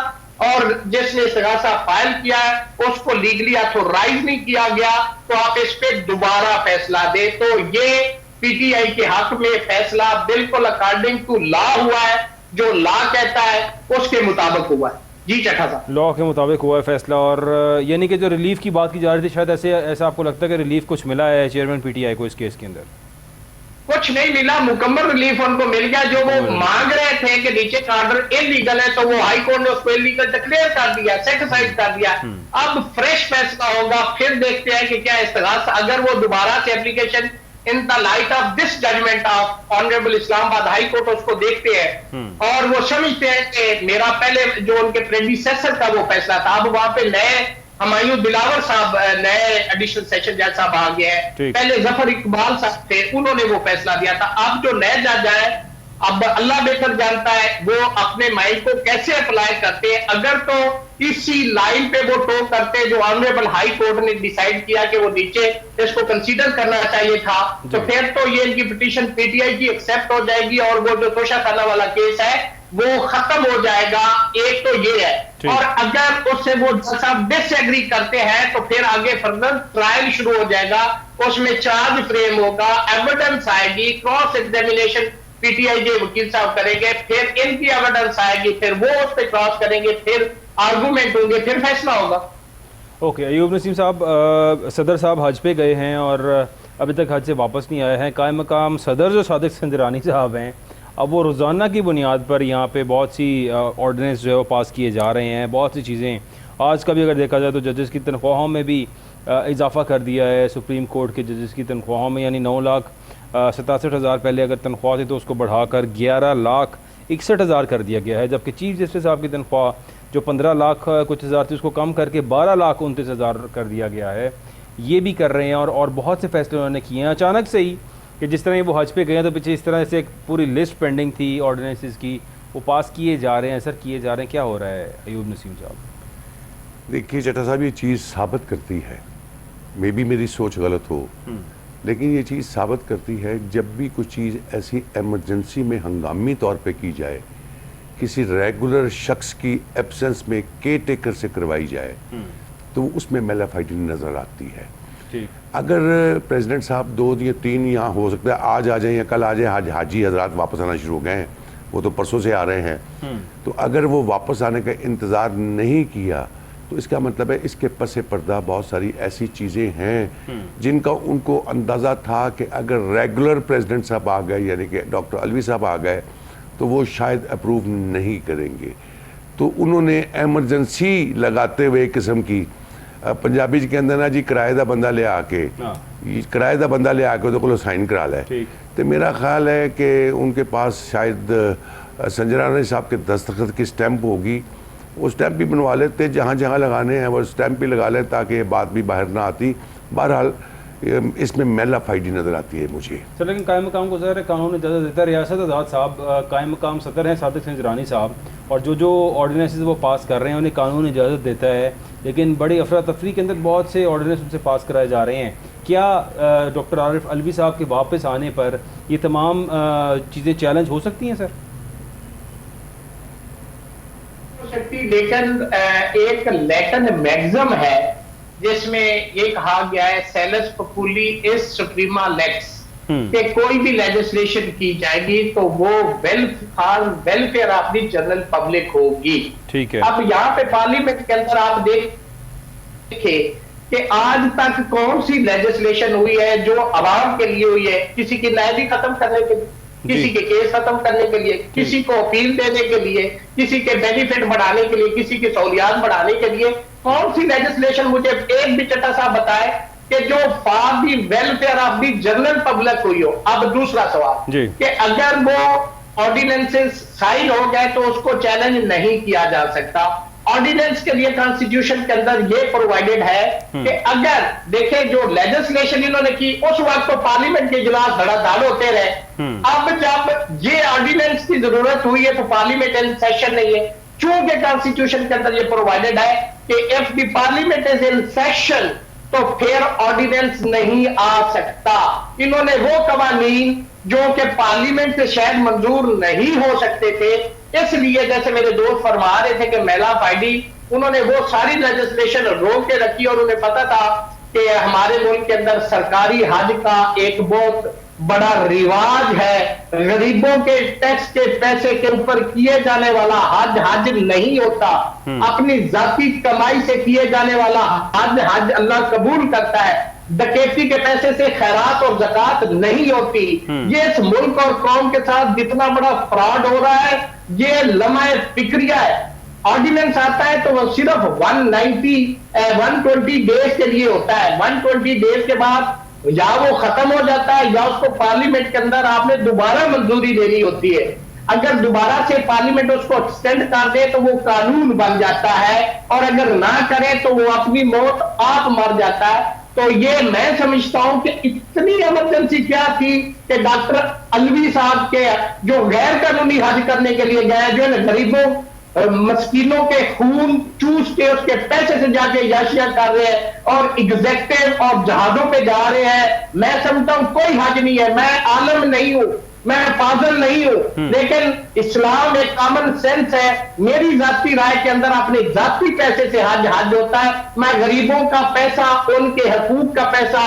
और जिसने इस्तगासा फाइल किया है उसको लीगली ऑथोराइज नहीं किया गया, तो आप इस पे दोबारा फैसला दे। तो ये पीटीआई के हक में फैसला बिल्कुल अकॉर्डिंग टू लॉ हुआ है, जो लॉ कहता है उसके मुताबिक हुआ है। जी चट्टा साहब, लॉ के मुताबिक हुआ है फैसला। और यानी कि जो रिलीफ की बात की जा रही थी, शायद ऐसा आपको लगता है कि रिलीफ कुछ मिला है चेयरमैन पीटीआई को इस केस के अंदर? कुछ नहीं मिला, मुकम्मल रिलीफ उनको मिल गया। जो वो मांग रहे थे कि नीचे का ऑर्डर इलीगल है, तो वो हाई कोर्ट ने उसको इलीगल डिक्लेयर कर दिया, सेटिसाइड कर दिया। अब फ्रेश फैसला होगा, फिर देखते हैं कि क्या इस्तगासा, अगर वो दोबारा से application in the light of this judgment of honourable Islamabad high court उसको देखते हैं और वो समझते हैं कि मेरा पहले जो उनके प्रेडिसेसर का वो फैसला था, अब वहां पे नए हुमायूं दिलावर साहब नए एडिशनल सेशन जज साहब आ गए हैं, पहले जफर इकबाल साहब थे, उन्होंने वो फैसला दिया था। अब जो नए जज आए, अब अल्लाह बेहतर जानता है वो अपने माइंड को कैसे अप्लाई करते हैं। अगर तो इसी लाइन पे वो टो करते जो ऑनरेबल हाई कोर्ट ने डिसाइड किया कि वो नीचे इसको कंसीडर करना चाहिए था, तो फिर तो ये इनकी पिटीशन पीटीआई की एक्सेप्ट हो जाएगी और वो जो तोशाखाना वाला केस है वो खत्म हो जाएगा। एक तो ये है, और अगर उससे वो सब डिसएग्री करते हैं तो फिर आगे फर्दर ट्रायल शुरू हो जाएगा, उसमें चार्ज फ्रेम होगा, एविडेंस आएगी, क्रॉस एग्जामिनेशन पीटीआई के वकील साहब करेंगे, फिर इनकी एविडेंस आएगी, फिर वो उस पर क्रॉस करेंगे, फिर आर्गूमेंट होंगे, फिर फैसला होगा। ओके, अयूब नसीम साहब, सदर साहब हज पे गए हैं और अभी तक हज से वापस नहीं आए हैं। कायम मकाम सदर जो सादिक संजरानी साहब हैं, अब वो रोज़ाना की बुनियाद पर यहाँ पे बहुत सी ऑर्डिनेंस जो है वो पास किए जा रहे हैं। बहुत सी चीज़ें आज का भी अगर देखा जाए तो जजेस की तनख्वाहों में भी इजाफ़ा कर दिया है सुप्रीम कोर्ट के जजेस की तनख्वाहों में, यानी 9,67,000 पहले अगर तनख्वाह थी तो उसको बढ़ाकर 11,61,000 कर दिया गया है। जबकि चीफ जस्टिस साहब की तनख्वाह जो 15 लाख कुछ हज़ार थी उसको कम करके 12,29,000 कर दिया गया है। ये भी कर रहे हैं और बहुत से फैसले उन्होंने किए हैं अचानक से ही, कि जिस तरह वो हज पे गए हैं तो पीछे इस तरह से एक पूरी लिस्ट पेंडिंग थी ऑर्डिनेंसेस की, वो पास किए जा रहे हैं, सर किए जा रहे हैं। क्या हो रहा है अयूब नसीम साहब? देखिए चट्टा साहब, ये चीज़ साबित करती है, मे बी मेरी सोच गलत हो, लेकिन ये चीज़ साबित करती है जब भी कुछ चीज़ ऐसी एमरजेंसी में हंगामी तौर पे की जाए, किसी रेगुलर शख्स की एब्सेंस में केयर टेकर से करवाई जाए, तो उसमें मैलाफाइटिंग नज़र आती है। ठीक, अगर प्रेसिडेंट साहब 2 या 3 यहाँ हो सकता है आज आ जाएं या कल आ जाएं, हाजी हजरात वापस आना शुरू हो गए हैं, वो तो परसों से आ रहे हैं, तो अगर वो वापस आने का इंतज़ार नहीं किया तो इसका मतलब है इसके पसे पर्दा बहुत सारी ऐसी चीज़ें हैं जिनका उनको अंदाज़ा था कि अगर रेगुलर प्रेसिडेंट साहब आ गए, यानी कि डॉक्टर अलवी साहब आ गए, तो वो शायद अप्रूव नहीं करेंगे। तो उन्होंने एमरजेंसी लगाते हुए एक किस्म की, पंजाबी के अंदर ना जी किराए का बंदा ले आके, किराए का बंदा ले आके तो साइन करा ले। तो मेरा ख्याल है कि उनके पास शायद संजरानी साहब के दस्तखत की स्टैंप होगी, वो स्टैंप भी बनवा लेते, जहाँ जहाँ लगाने हैं वो स्टैंप भी लगा लें ताकि ये बात भी बाहर ना आती। बहरहाल इसमें मेला फाइडी नज़र आती है मुझे। सर लेकिन कायम मकाम को ज़ाहिर है कानून इजाज़त देता है। रियासत आज़ाद साहब कायम मकाम सदर हैं सादिक संजरानी साहब, और जो ऑर्डिनेंसेस वो पास कर रहे हैं उन्हें कानून इजाज़त देता है, लेकिन बड़ी अफरा तफरी के अंदर बहुत से ऑर्डिनेंस उनसे पास कराए जा रहे हैं। क्या डॉक्टर आरिफ अलवी साहब के वापस आने पर ये तमाम चीज़ें चैलेंज हो सकती हैं सर? लेकिन एक लैटिन मैग्ज़म है जिसमें ये कहा गया है सेलस पपुली इज सुप्रीमा लेक्स, कि कोई भी लेजिस्लेशन की जाएगी तो वो welfare of the general public होगी। ठीक है। अब यहाँ पे पार्लियामेंट के अंदर आप देखें कि आज तक कौन सी लेजिस्लेशन हुई है जो आवाम के लिए हुई है, किसी की न्यायाधीश खत्म करने के लिए, किसी के केस खत्म करने के लिए, किसी को अपील देने के लिए, किसी के बेनिफिट बढ़ाने के लिए, किसी की सहूलियात बढ़ाने के लिए, कौन सी लेजिस्लेशन मुझे एक भी चट्टा साहब बताए कि जो for the welfare of the general public हुई हो। अब दूसरा सवाल कि अगर वो ऑर्डिनेंसेस साइन हो गए तो उसको चैलेंज नहीं किया जा सकता। ऑर्डिनेंस के लिए कॉन्स्टिट्यूशन के अंदर ये प्रोवाइडेड है कि अगर देखें जो लेजिस्लेशन इन्होंने की उस वक्त तो पार्लियामेंट के इजलास धड़ाधड़ होते रहे, अब जब ये ऑर्डिनेंस की जरूरत हुई है तो पार्लियामेंट इन सेशन नहीं है, चूंकि कॉन्स्टिट्यूशन के अंदर ये प्रोवाइडेड है कि if the parliament is in session तो फिर ऑर्डिनेंस नहीं आ सकता। इन्होंने वो कवानीन जो कि पार्लियामेंट से शायद मंजूर नहीं हो सकते थे, इसलिए जैसे मेरे दोस्त फरमा रहे थे कि मेला फाइडी, उन्होंने वो सारी लेजिस्लेशन रोक के रखी और उन्हें पता था कि हमारे मुल्क के अंदर सरकारी हज का एक बहुत बड़ा रिवाज है, गरीबों के टैक्स के पैसे के ऊपर किए जाने वाला हज नहीं होता, अपनी जाती कमाई से किए जाने वाला हज अल्लाह कबूल करता है, डकैती के पैसे से खैरात और ज़कात नहीं होती। ये इस मुल्क और कौम के साथ जितना बड़ा फ्रॉड हो रहा है ये लम्हे फिक्रिया है। ऑर्डिनेंस आता है तो वो सिर्फ 120 डेज के लिए होता है। 120 डेज के बाद या वो खत्म हो जाता है या उसको पार्लियामेंट के अंदर आपने दोबारा मंजूरी देनी होती है। अगर दोबारा से पार्लियामेंट उसको एक्सटेंड कर दे तो वो कानून बन जाता है, और अगर ना करे तो वो अपनी मौत आप मर जाता है। तो ये मैं समझता हूं कि इतनी इमरजेंसी क्या थी कि डॉक्टर अलवी साहब के जो गैर कानूनी हज करने के लिए गए, जो गरीबों मस्कीनों के खून चूस के उसके पैसे से जाके याशिया कर रहे हैं और एग्जेक्टिव और जहाजों पे जा रहे हैं, मैं समझता हूं कोई हज नहीं है। मैं आलम नहीं हूं, मैं फाजिल नहीं हूं, लेकिन इस्लाम एक कॉमन सेंस है। मेरी जाती राय के अंदर अपने जाती पैसे से हज होता है। मैं गरीबों का पैसा, उनके हकूक का पैसा,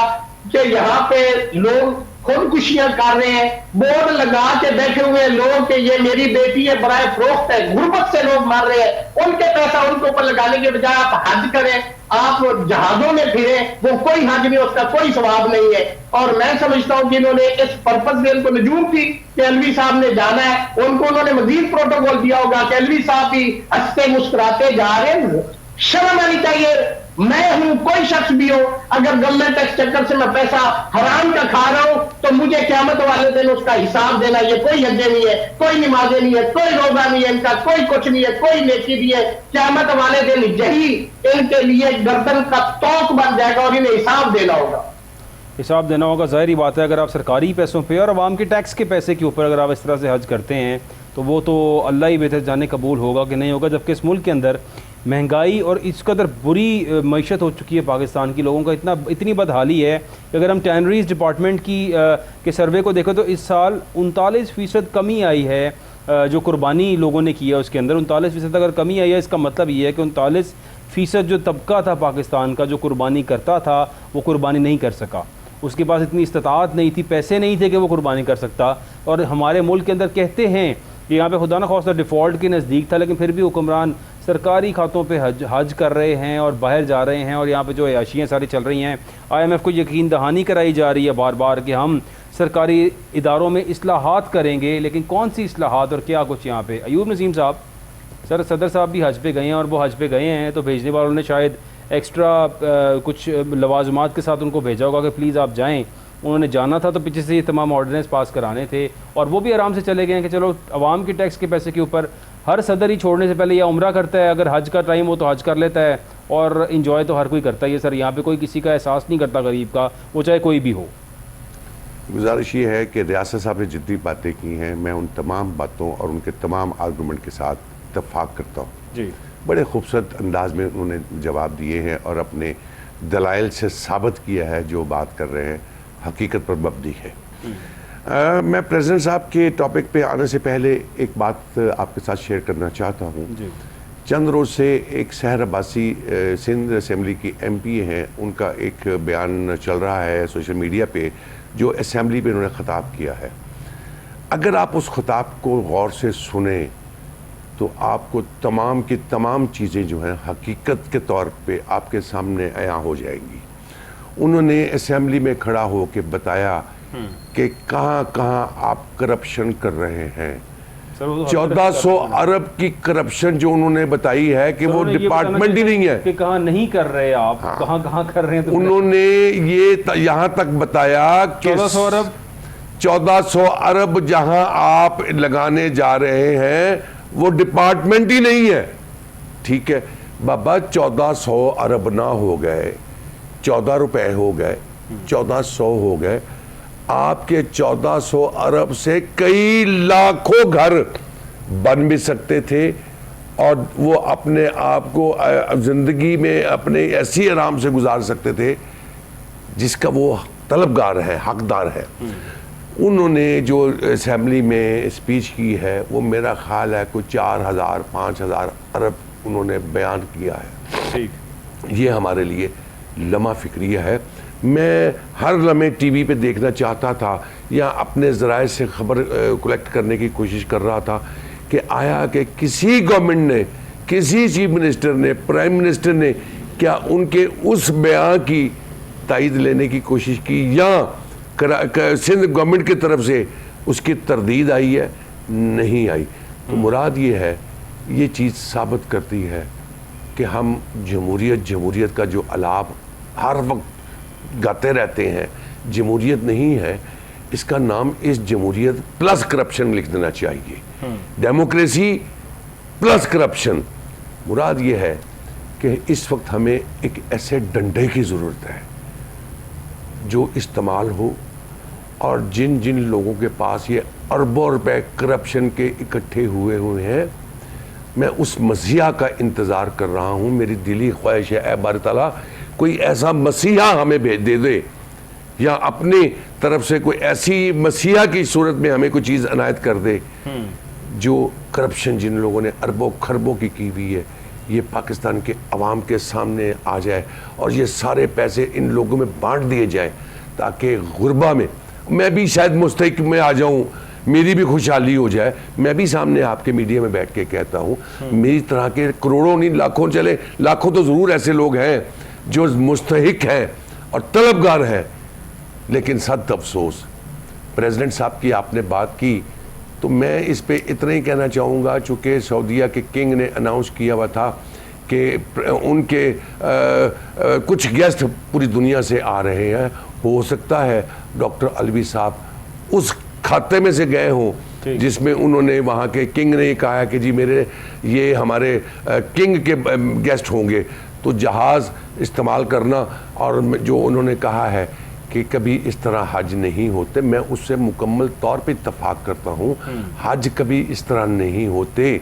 कि यहाँ पे लोग खुदकुशियां कर रहे हैं, बोर्ड लगा के बैठे हुए लोग कि ये मेरी बेटी है, बराए फरोख्त है, गुर्बत से लोग मर रहे हैं, उनके पैसा उनके ऊपर लगाने के बजाय आप हज करें, आप जहाजों में फिरे, वो कोई हज नहीं, उसका कोई सवाब नहीं है। और मैं समझता हूं कि इन्होंने इस पर्पज से इनको नजूम थी कि अलवी साहब ने जाना है, उनको उन्होंने मजीद प्रोटोकॉल दिया होगा कि अलवी साहब भी हंसते मुस्कुराते जा रहे हैं। शर्म आनी चाहिए। मैं हूं, कोई शख्स भी हो, अगर गवर्नमेंट टैक्स चक्कर से मैं पैसा हराम का खा रहा हूं तो मुझे क़यामत वाले दिन उसका हिसाब देना। ये कोई हजे नहीं है, कोई नमाजें नहीं है, कोई रोजा नहीं है, इनका कोई कुछ नहीं है, कोई नेकी नहीं है। क़यामत वाले दिन यही इनके लिए गर्दन का तोक बन जाएगा और इन्हें हिसाब देना होगा। हिसाब देना होगा, ज़ाहिर बात है। अगर आप सरकारी पैसों पे और आवाम के टैक्स के पैसे के ऊपर अगर आप इस तरह से हज करते हैं तो वो तो अल्लाह ही बेहतर जाने कबूल होगा कि नहीं होगा। जबकि इस मुल्क के अंदर महंगाई और इस कदर बुरी मईशत हो चुकी है पाकिस्तान की, लोगों का इतनी बदहाली है कि अगर हम टैनरीज डिपार्टमेंट के सर्वे को देखें तो इस साल 39% कमी आई है जो कुर्बानी लोगों ने की है उसके अंदर 39% अगर कमी आई है। इसका मतलब ये है कि 39% जो तबका था पाकिस्तान का जो कुर्बानी करता था वो कुर्बानी नहीं कर सका, उसके पास इतनी इस्तात नहीं थी, पैसे नहीं थे कि वो कुर्बानी कर सकता। और हमारे मुल्क के अंदर कहते हैं कि यहाँ पे खुदा न खास्ता डिफ़ॉल्ट के नज़दीक था, लेकिन फिर भी हुक्मरान सरकारी खातों पे हज कर रहे हैं और बाहर जा रहे हैं और यहाँ पे जो अयाशियाँ सारी चल रही हैं। IMF को यकीन दहानी कराई जा रही है बार बार कि हम सरकारी इदारों में इस्लाहात करेंगे, लेकिन कौन सी इस्लाहात और क्या कुछ यहाँ पे। अयूब नज़ीम साहब, सदर साहब भी हज पे गए हैं और वो हज पे गए हैं तो भेजने वालों ने शायद एक्स्ट्रा कुछ लवाजमात के साथ उनको भेजा होगा कि प्लीज़ आप जाएँ। उन्होंने जाना था तो पीछे से ये तमाम ऑर्डिनेंस पास कराने थे और वो भी आराम से चले गए हैं कि चलो आवाम के टैक्स के पैसे के ऊपर हर सदर ही छोड़ने से पहले या उम्रा करता है, अगर हज का टाइम हो तो हज कर लेता है और इंजॉय तो हर कोई करता ही है। सर यहाँ पे कोई किसी का एहसास नहीं करता गरीब का, वो चाहे कोई भी हो। गुजारिश ये है कि रियासत साहब ने जितनी बातें की हैं मैं उन तमाम बातों और उनके तमाम आर्गूमेंट के साथ इत्तफाक करता हूँ जी। बड़े खूबसूरत अंदाज में उन्होंने जवाब दिए हैं और अपने दलाइल से साबित किया है जो बात कर रहे हैं हकीकत पर मबनी है। मैं प्रेसिडेंट साहब के टॉपिक पे आने से पहले एक बात आपके साथ शेयर करना चाहता हूँ। चंद रोज़ से एक सहर अब्बासी सिंध असम्बली की MP हैं, उनका एक बयान चल रहा है सोशल मीडिया पे जो असम्बली पे उन्होंने ख़िताब किया है। अगर आप उस ख़िताब को गौर से सुने तो आपको तमाम की तमाम चीज़ें जो हैं हकीकत के तौर पे आपके सामने आया हो जाएंगी। उन्होंने असम्बली में खड़ा हो के बताया कि कहाँ कहाँ आप करप्शन कर रहे हैं। 1400 अरब की करप्शन जो उन्होंने बताई है कि वो डिपार्टमेंट ही नहीं है कि कहाँ नहीं कर रहे आप। हाँ। कहाँ कहाँ कर रहे हैं तो उन्होंने ये यहाँ तक बताया कि 1400 अरब जहाँ आप लगाने जा रहे हैं वो डिपार्टमेंट ही नहीं है। ठीक है बाबा, 1400 अरब ना हो गए, 14 रुपए हो गए, 1400 हो गए, आपके 1400 अरब से कई लाखों घर बन भी सकते थे और वो अपने आप को जिंदगी में अपने ऐसी आराम से गुजार सकते थे जिसका वो तलबगार है, हकदार है। उन्होंने जो असम्बली में स्पीच की है वो मेरा ख्याल है कुछ 4000-5000 अरब उन्होंने बयान किया है। ठीक, ये हमारे लिए लम्हा फिक्रिया है। मैं हर लम्हे TV पे देखना चाहता था या अपने ज़राए से खबर कलेक्ट करने की कोशिश कर रहा था कि आया कि किसी गवर्नमेंट ने, किसी चीफ मिनिस्टर ने, प्राइम मिनिस्टर ने क्या उनके उस बयान की तायद लेने की कोशिश की या सिंध गवर्नमेंट की तरफ से उसकी तरदीद आई है? नहीं आई। तो मुराद ये है, ये चीज़ साबित करती है कि हम जमहूरियत का जो अलाप हर वक्त गाते रहते हैं, जमहूरियत नहीं है, इसका नाम इस जमहूरियत प्लस करप्शन लिख देना चाहिए। Democracy plus corruption. मुराद ये है कि इस वक्त हमें एक ऐसे डंडे की ज़रूरत है जो इस्तेमाल हो और जिन जिन लोगों के पास ये अरबों रुपए करप्शन के इकट्ठे हुए हैं, मैं उस मसीहा का इंतज़ार कर रहा हूँ। मेरी दिली ख्वाहिश है ऐ बारी ताला कोई ऐसा मसीहा हमें भेज दे या अपनी तरफ से कोई ऐसी मसीहा की सूरत में हमें कोई चीज़ अनायत कर दे जो करप्शन जिन लोगों ने अरबों खरबों की हुई है ये पाकिस्तान के अवाम के सामने आ जाए और ये सारे पैसे इन लोगों में बांट दिए जाए ताकि गुरबा में मैं भी शायद मुस्तहिक में आ जाऊं, मेरी भी खुशहाली हो जाए। मैं भी सामने आपके मीडिया में बैठ के कहता हूं, मेरी तरह के करोड़ों नहीं लाखों, चले लाखों तो ज़रूर ऐसे लोग हैं जो मुस्तहिक हैं और तलबगार हैं, लेकिन सद अफसोस प्रेसिडेंट साहब की आपने बात की तो मैं इस पे इतना ही कहना चाहूँगा, चूँकि सऊदीया के किंग ने अनाउंस किया हुआ था कि उनके कुछ गेस्ट पूरी दुनिया से आ रहे हैं, हो सकता है डॉक्टर अलवी साहब उस खाते में से गए हों जिसमें उन्होंने, वहाँ के किंग ने कहा है कि जी मेरे ये हमारे किंग के गेस्ट होंगे, तो जहाज़ इस्तेमाल करना, और जो उन्होंने कहा है कि कभी इस तरह हज नहीं होते, मैं उससे मुकम्मल तौर पे इत्तफाक करता हूँ। हज कभी इस तरह नहीं होते,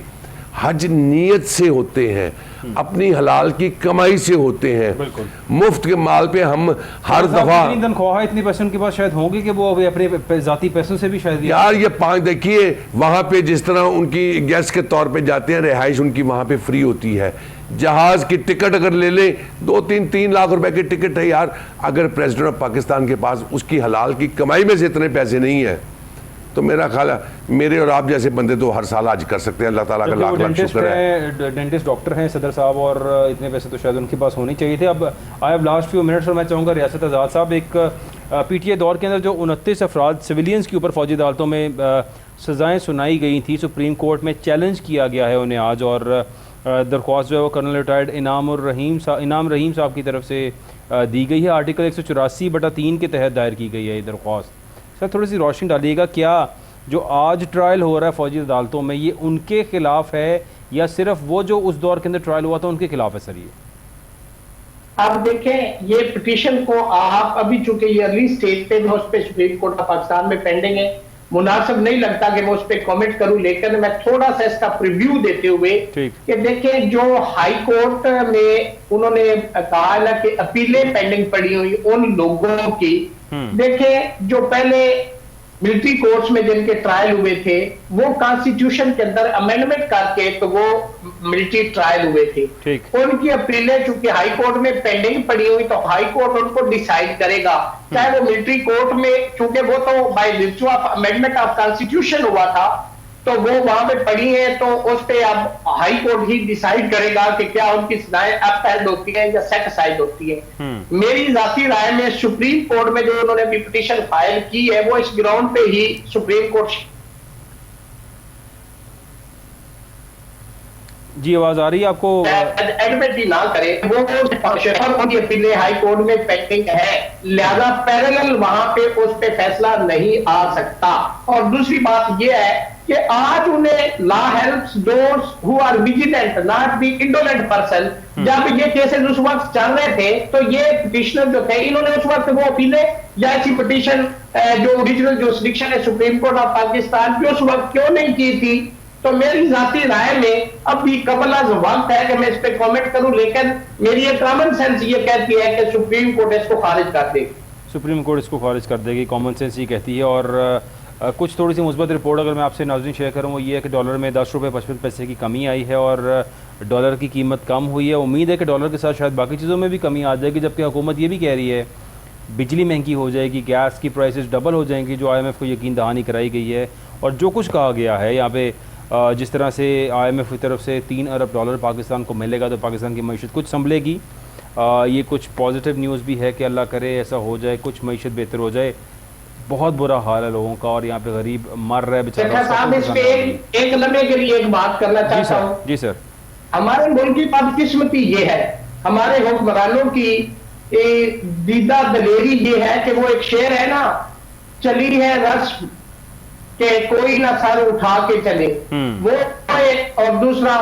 हज नीयत से होते हैं, अपनी हलाल की कमाई से होते हैं। मुफ्त के माल पे हम हर दफा, इतनी तनख्वाह है, इतनी पैसों के पास शायद होंगे कि वो अभी अपने जाती पैसों से भी शायद, यार ये 5 देखिए वहाँ पे जिस तरह उनकी गेस्ट के तौर पे जाते हैं, रिहाइश उनकी वहाँ पे फ्री होती है। जहाज की टिकट अगर ले ले 2-3 लाख रुपए की टिकट है यार, अगर प्रेसिडेंट ऑफ पाकिस्तान के पास उसकी हलाल की कमाई में से इतने पैसे नहीं है तो मेरा ख्याल है मेरे और आप जैसे बंदे तो हर साल आज कर सकते हैं। अल्लाह ताला का लाख लाख शुक्र है। डेंटिस्ट डॉक्टर हैं सदर साहब, और इतने पैसे तो शायद उनके पास होने चाहिए थे। अब I have last few minutes और मैं चाहूँगा रियासत आज़ाद साहब, एक पीटीआई दौर के अंदर जो 29 अफराद सिविलियंस के ऊपर फौजी अदालतों में सज़ाएँ सुनाई गई थी, सुप्रीम कोर्ट में चैलेंज किया गया है उन्हें आज, और दरख्वास्त जो है वो कर्नल रिटायर्ड इनाम रहीम साहब की तरफ से दी गई है। आर्टिकल 184/3 के तहत दायर की गई है ये दरख्वास्त। सर थोड़ी सी रोशनी डालिएगा, क्या जो आज ट्रायल हो रहा है फौजी अदालतों में ये उनके खिलाफ है या सिर्फ वो जो उस दौर के अंदर ट्रायल हुआ था उनके खिलाफ है? सर ये आप देखें, ये पिटीशन को आप अभी चूंकि ये अर्ली स्टेज पे मैं उस पर सुप्रीम कोर्ट ऑफ पाकिस्तान में पेंडिंग है, मुनासिब नहीं लगता कि मैं उस पर कमेंट करूं, लेकिन मैं थोड़ा सा इसका प्रीव्यू देते हुए कि देखें जो हाई कोर्ट में उन्होंने कहा ना कि अपीलें पेंडिंग पड़ी हुई उन लोगों की, देखें जो पहले मिलिट्री कोर्ट्स में जिनके ट्रायल हुए थे वो कॉन्स्टिट्यूशन के अंदर अमेंडमेंट करके तो वो मिलिट्री ट्रायल हुए थे, उनकी अपीलें चूंकि हाई कोर्ट में पेंडिंग पड़ी हुई तो हाई कोर्ट उनको डिसाइड करेगा, चाहे वो मिलिट्री कोर्ट में, चूंकि वो तो by virtue of amendment of constitution हुआ था तो वो वहां पे पड़ी है, तो उस पे अब हाई कोर्ट ही डिसाइड करेगा कि क्या उनकी सजाएं अपहेल्ड होती है या सेट असाइड होती है। मेरी जाती राय में सुप्रीम कोर्ट में जो उन्होंने अभी पिटीशन फाइल की है वो इस ग्राउंड पे ही सुप्रीम कोर्ट। जी आवाज आ रही है आपको? एडमिट ही ना करे वो उनकी अपीलें हाई कोर्ट में पेंडिंग है, लिहाजा पैरेलल वहां पे उस पे फैसला नहीं आ सकता। और दूसरी बात यह है कि आज उन्हें law helps those who are vigilant not the indolent person. जब ये केसेस उस वक्त चल रहे थे तो ये पिटिशनर जो थे इन्होंने उस वक्त वो अपीलें या ऐसी पिटिशन जो ओरिजिनल जुरिसडिक्शन है सुप्रीम कोर्ट ऑफ पाकिस्तान की उस वक्त क्यों नहीं की थी? तो मेरी जाती राय में अब भी कबल अज़ वक्त है कि मैं इस पे कमेंट करूं, लेकिन मेरी एक कॉमन सेंस ये कहती है कि सुप्रीम कोर्ट इसको खारिज कर देगी। सुप्रीम कोर्ट इसको खारिज कर देगी, कॉमन सेंस ये कहती है। और कुछ थोड़ी सी मुस्बत रिपोर्ट अगर मैं आपसे नाज़रीन शेयर करूं वो ये है कि डॉलर में 10 रुपये 55 पैसे की कमी आई है और डॉलर की कीमत कम हुई है। उम्मीद है कि डॉलर के साथ शायद बाकी चीज़ों में भी कमी आ जाएगी, जबकि हुकूमत ये भी कह रही है बिजली महंगी हो जाएगी, गैस की प्राइसेस डबल हो जाएंगी, जो IMF को यकीन दहानी कराई गई है। और जो कुछ कहा गया है यहाँ पे, जिस तरह से IMF की तरफ से 3 अरब डॉलर पाकिस्तान को मिलेगा तो पाकिस्तान की मईशत कुछ संभलेगी। ये कुछ पॉजिटिव न्यूज़ भी है कि अल्लाह करे ऐसा हो जाए, कुछ मईशत बेहतर हो जाए। बहुत बुरा हाल है लोगों का और यहाँ पे गरीब मर रहा है बेचारा। साहब इस पे एक लम्हे के लिए एक बात करना चाहता हूँ। जी सर। हमारे मुल्क की बदकिस्मती ये है, हमारे हुक्मरानों की दीदा दलेरी ये है कि वो एक शेर है ना, चली है रस्म के कोई ना सर उठा के चले, वो एक। और दूसरा,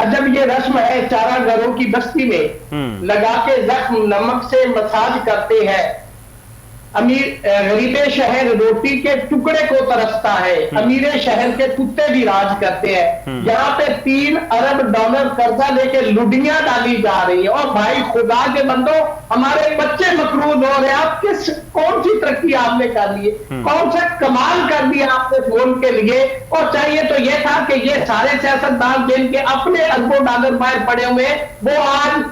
जब ये रस्म है चारा घरों की बस्ती में लगा के जख्म नमक से मसाज करते हैं, गरीबे शहर रोटी के टुकड़े को तरसता है, अमीरे शहर के कुत्ते भी राज करते हैं। यहाँ पे 3 अरब डॉलर कर्जा लेके लुडियां डाली जा रही है। और भाई खुदा के बंदो, हमारे बच्चे मकरूज हो रहे हैं। आप कौन सी तरक्की आपने कर ली है, कौन सा कमाल कर दिया आपने फोन के लिए? और चाहिए तो यह था कि ये सारे सियासतदान जिनके अपने अरबों डॉलर बाहर पड़े हुए वो आज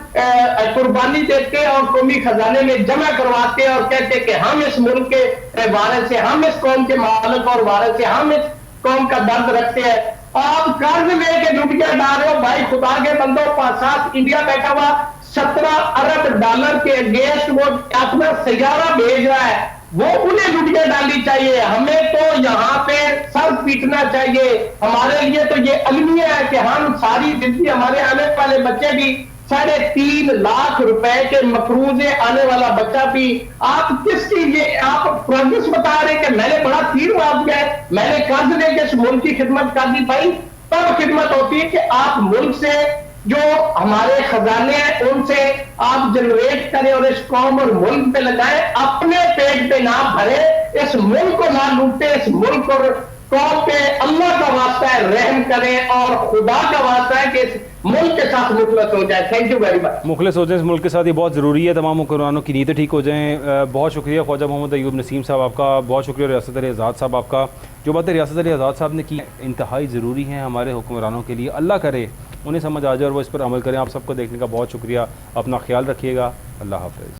कुर्बानी देते और कौमी खजाने में जमा करवाते और कहते कि हाँ हम इस मुल्क के वारिस हैं, हम इस कौम के मालिक और वारिस हैं, हम इस कौम का दर्द रखते हैं। आप कर्ज लेके लुटिया डाल रहे हो भाई, खुदा के बंदो। पास इंडिया बैठा हुआ 17 अरब डॉलर के अगेंस्ट वो अपना सैयारा भेज रहा है, वो उन्हें लुटिया डालनी चाहिए। हमें तो यहाँ पे सर पीटना चाहिए। हमारे लिए तो ये अलमिया है कि हम सारी जिंदगी, हमारे आने वाले बच्चे भी 3.5 लाख रुपए के मकरूजे आने वाला बच्चा भी, आप किसकी ये आप प्रोग्रेस बता रहे कि मैंने बड़ा तीर मार दिया है, मैंने कर्ज लेके इस मुल्क की खिदमत कर दी। भाई तब खिदमत होती है कि आप मुल्क से जो हमारे खजाने हैं उनसे आप जनरेट करें और इस कौम और मुल्क पे लगाएं, अपने पेट पे ना भरे, इस मुल्क को ना लूटे, इस मुल्क और कौम पे अल्लाह का वास्ता है रहम करें और खुदा का वास्ता है कि इस मुल्क के साथ मुखलस हो जाए। Thank you very much. मुखलिस हो जाए इस मुल्क के साथ, ये बहुत ज़रूरी है। तमाम हुक्मरानों की नीयतें ठीक हो जाएँ। बहुत शुक्रिया ख्वाजा मोहम्मद अयूब नसीम साहब आपका, बहुत शुक्रिया रियासत अली आज़ाद साहब आपका। जो बातें रियासत अली आज़ाद साहब ने की इंतहाई ज़रूरी हैं हमारे हुक्मरानों के लिए। अल्लाह करे उन्हें समझ आ जाए और वो इस पर अमल करें। आप सबको देखने का बहुत शुक्रिया। अपना ख्याल रखिएगा। अल्लाह हाफ़िज़।